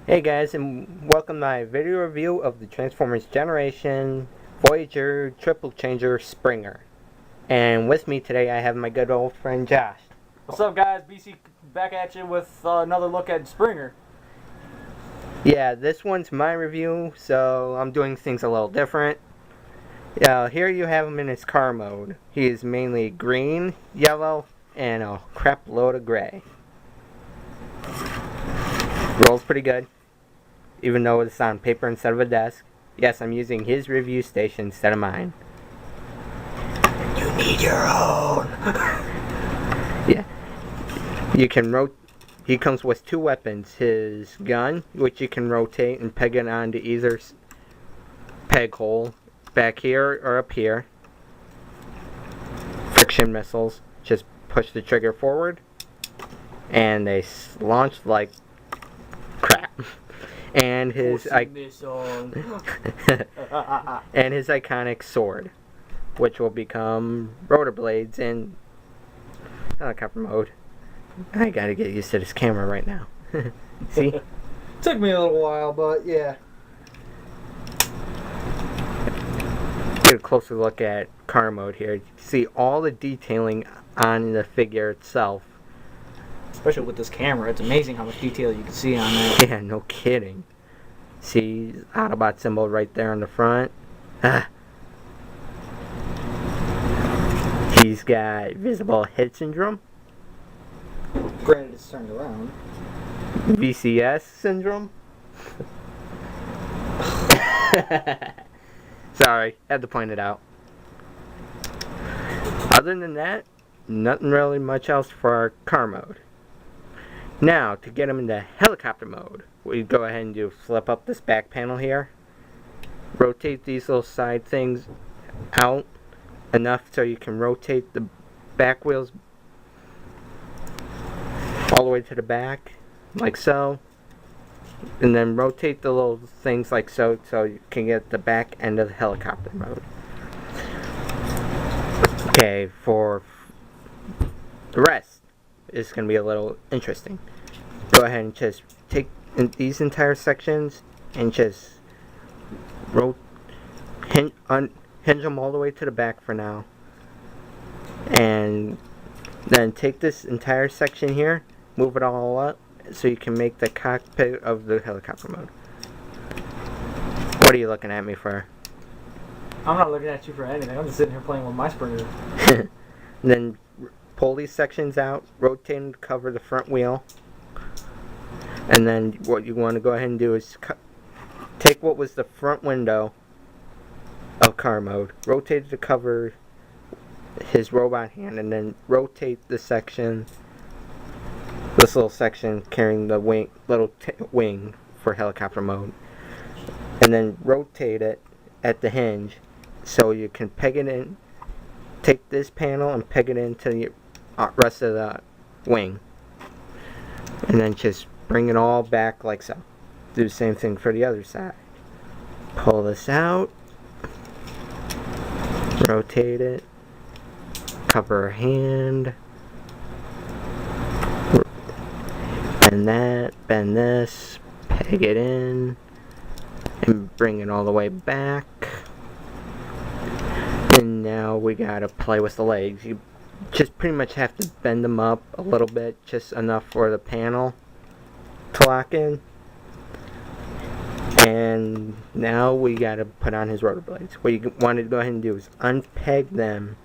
Hey guys, and welcome to my video review of the Transformers Generation Voyager Triple Changer Springer. And with me today I have my good old friend Josh. What's up guys, BC back at you with another look at Springer. Yeah, this one's my review, so I'm doing things a little different. Here you have him in his car mode. He is mainly green, yellow, and a crap load of gray. Rolls pretty good, even though it's on paper instead of a desk. Yes, I'm using his review station instead of mine. You need your own. Yeah. You can he comes with two weapons. His gun, which you can rotate and peg it onto either peg hole, back here or up here. Friction missiles, just push the trigger forward, and they launch like crap. And his and his iconic sword, which will become rotor blades in helicopter mode. I gotta get used to this camera right now. See? Took me a little while, but yeah. Get a closer look at car mode here. You see all the detailing on the figure itself. Especially with this camera, it's amazing how much detail you can see on that. Yeah, no kidding. See, Autobot symbol right there on the front. He's got visible head syndrome. Granted, it's turned around. VCS syndrome. Sorry, had to point it out. Other than that, nothing really much else for our car mode. Now, to get him into helicopter mode, we go ahead and flip up this back panel here. Rotate these little side things out enough so you can rotate the back wheels all the way to the back, like so. And then rotate the little things like so you can get the back end of the helicopter mode. Okay, for the rest, it's going to be a little interesting. Go ahead and just take these entire sections and just hinge them all the way to the back for now. And then take this entire section here, move it all up, so you can make the cockpit of the helicopter mode. What are you looking at me for? I'm not looking at you for anything. I'm just sitting here playing with my Springer. Then pull these sections out, rotate them to cover the front wheel. And then what you want to go ahead and do is take what was the front window of car mode, rotate it to cover his robot hand, and then rotate the section, this little section carrying the wing for helicopter mode, and then rotate it at the hinge so you can peg it in. Take this panel and peg it into the rest of the wing, and then just bring it all back like so. Do the same thing for the other side. Pull this out, rotate it, cover a hand, bend this, peg it in, and bring it all the way back. And now we gotta play with the legs. You just pretty much have to bend them up a little bit, just enough for the panel to lock in. And now we gotta put on his rotor blades. What you want to go ahead and do is unpeg them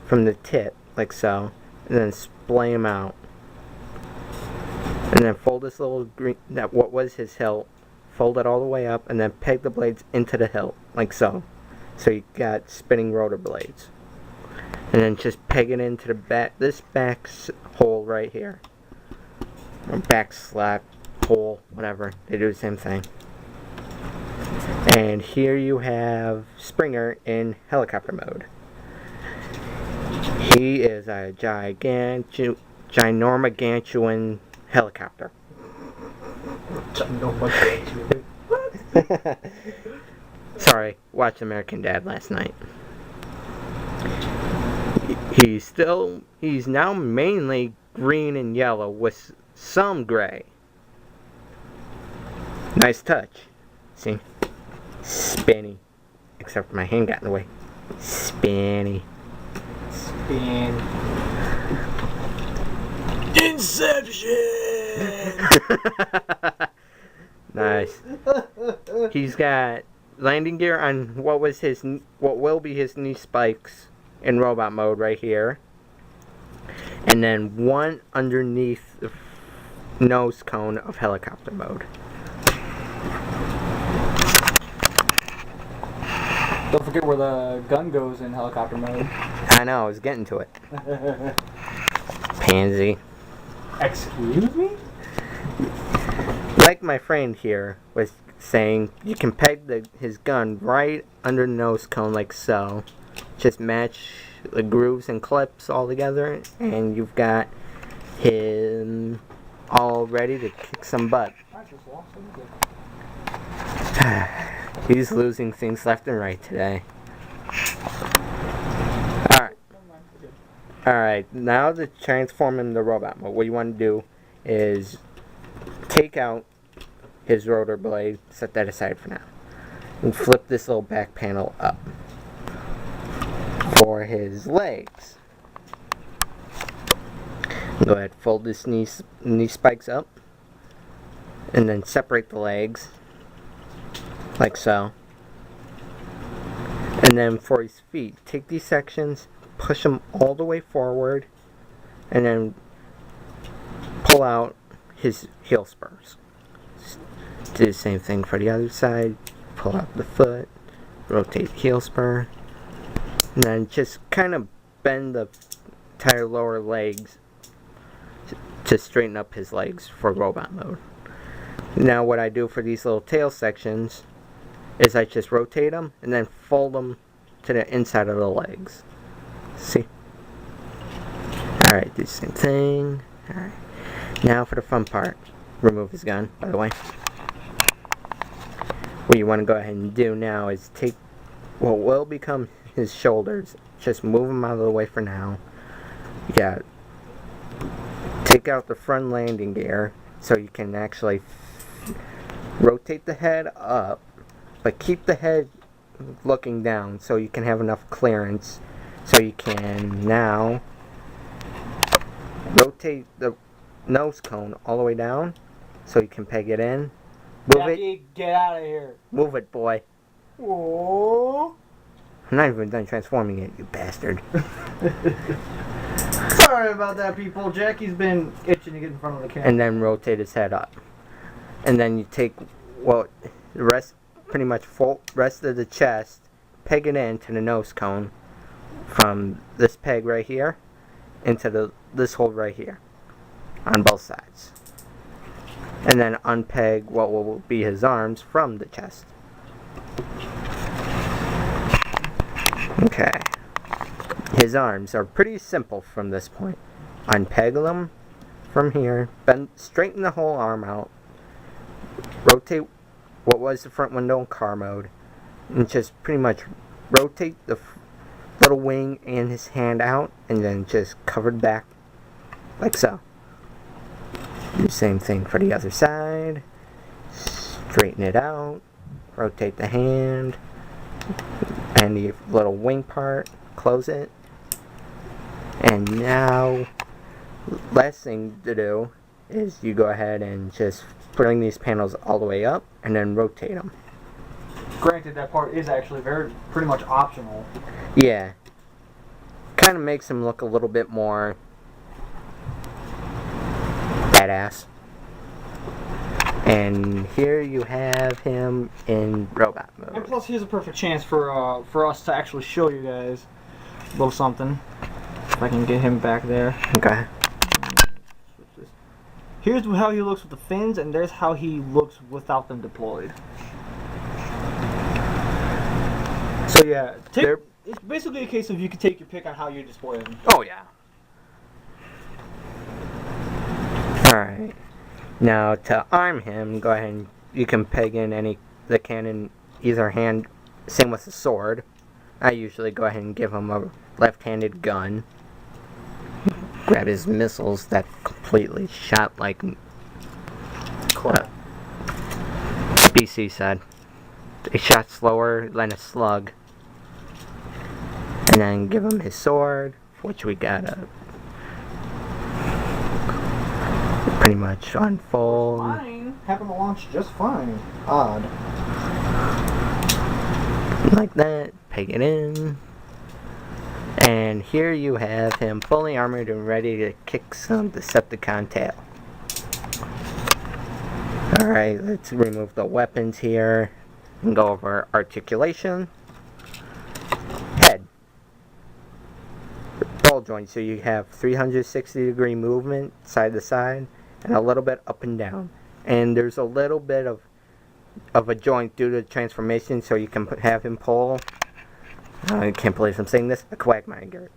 from the tip, like so, and then splay them out. And then fold this little what was his hilt, fold it all the way up, and then peg the blades into the hilt, like so. So you got spinning rotor blades. And then just peg it into the back, this back hole right here. Or back slot, hole, whatever. They do the same thing. And here you have Springer in helicopter mode. He is a ginormagantuan helicopter. Ginormagantuan. What? Sorry, watched American Dad last night. He's now mainly green and yellow with some gray. Nice touch. See? Spinny. Except for my hand got in the way. Spinny. Spin. Inception! Nice. He's got landing gear on what will be his knee spikes in robot mode right here. And then one underneath the nose cone of helicopter mode. Don't forget where the gun goes in helicopter mode. I know, I was getting to it. Pansy. Excuse me? Like my friend here was saying, you can peg his gun right under the nose cone like so. Just match the grooves and clips all together, and you've got him all ready to kick some butt. He's losing things left and right today. Alright, now to transform him into robot mode, what you want to do is take out his rotor blade, set that aside for now, and flip this little back panel up for his legs. Go ahead, fold this knee spikes up, and then separate the legs, like so. And then for his feet, take these sections, push them all the way forward, and then pull out his heel spurs. Do the same thing for the other side. Pull out the foot, rotate the heel spur, and then just kind of bend the entire lower legs to straighten up his legs for robot mode. Now what I do for these little tail sections is I just rotate them and then fold them to the inside of the legs. See? Alright, do the same thing. Alright. Now for the fun part. Remove his gun, by the way. What you want to go ahead and do now is take what will become his shoulders. Just move them out of the way for now. Yeah. Take out the front landing gear so you can actually rotate the head up, but keep the head looking down so you can have enough clearance so you can now rotate the nose cone all the way down so you can peg it in. Move Jackie, it. get out of here. Move it, boy. Oh. I'm not even done transforming it, you bastard. Sorry about that, people. Jackie's been itching to get in front of the camera. And then rotate his head up. And then you take, well, the rest, pretty much full rest of the chest, peg it into the nose cone from this peg right here into this hole right here on both sides. And then unpeg what will be his arms from the chest. Okay. His arms are pretty simple from this point. Unpeg them from here, bend, straighten the whole arm out, rotate what was the front window in car mode, and just pretty much rotate the little wing and his hand out, and then just cover the back like so. Do the same thing for the other side. Straighten it out, rotate the hand, and the little wing part, close it. And now, last thing to do is you go ahead and just bring these panels all the way up and then rotate them. Granted, that part is actually pretty much optional. Yeah. Kind of makes him look a little bit more badass. And here you have him in robot mode. And plus, here's a perfect chance for us to actually show you guys a little something. If I can get him back there. Okay. Here's how he looks with the fins, and there's how he looks without them deployed. So yeah, it's basically a case of you can take your pick on how you display them. Oh yeah. Alright. Now to arm him, go ahead and you can peg in the cannon either hand same with the sword. I usually go ahead and give him a left-handed gun. Grab his missiles that completely shot like BC said. They shot slower than a slug. And then give him his sword, which we gotta pretty much unfold. Mine happened to launch just fine. Odd. Like that, peg it in. And here you have him fully armored and ready to kick some Decepticon tail. Alright, let's remove the weapons here and go over articulation. Head. Ball joint, so you have 360-degree movement side to side and a little bit up and down. And there's a little bit of a joint due to transformation, so you can have him pull. I can't believe I'm saying this. A Quagmire.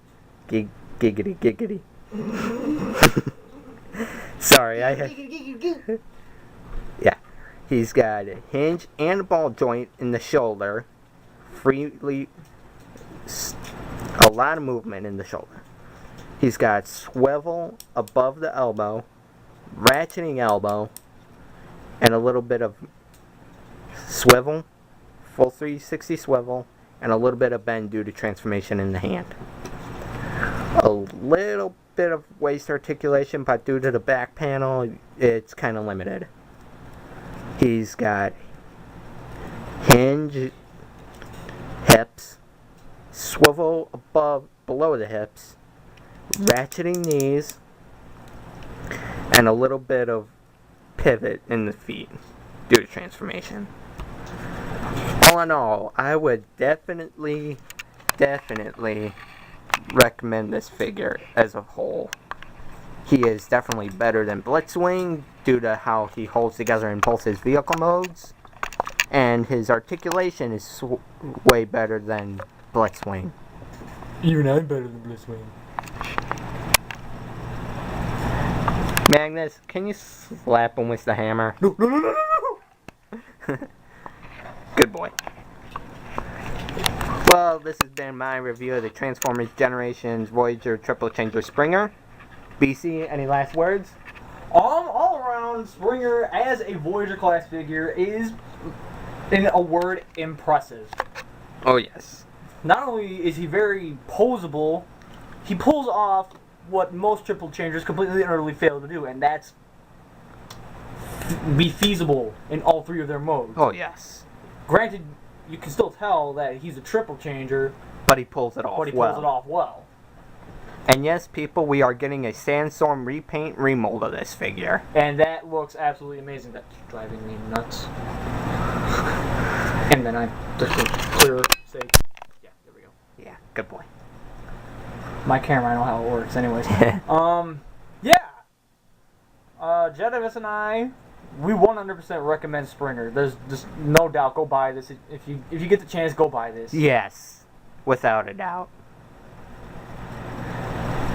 Giggity, giggity. Sorry, I had... Yeah. He's got a hinge and a ball joint in the shoulder. Freely... A lot of movement in the shoulder. He's got swivel above the elbow, ratcheting elbow, and a little bit of swivel, full 360 swivel, and a little bit of bend due to transformation in the hand. A little bit of waist articulation, but due to the back panel, it's kind of limited. He's got hinge hips, swivel below the hips, ratcheting knees, and a little bit of pivot in the feet due to transformation. All in all, I would definitely recommend this figure as a whole. He is definitely better than Blitzwing due to how he holds together in both his vehicle modes, and his articulation is way better than Blitzwing. Even I'm better than Blitzwing. Magnus, can you slap him with the hammer? No. Good boy. Well, this has been my review of the Transformers Generations Voyager Triple Changer Springer. BC, any last words? All around, Springer as a Voyager class figure is, in a word, impressive. Oh yes. Not only is he very posable, he pulls off what most triple changers completely and utterly fail to do, and that's be feasible in all three of their modes. Oh yes. Granted, you can still tell that he's a triple changer, But he pulls it off but he pulls it off well. And yes, people, we are getting a Sandstorm repaint remold of this figure. And that looks absolutely amazing. That's driving me nuts. And then I just clear, say, yeah, there we go. Yeah, good boy. My camera, I know how it works. Anyways, Jedivis and I, we 100% recommend Springer. There's just no doubt. Go buy this if you get the chance. Go buy this. Yes, without a doubt.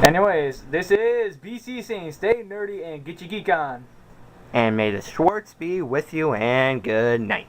Anyways, this is BC saying stay nerdy and get your geek on. And may the Schwartz be with you, and good night.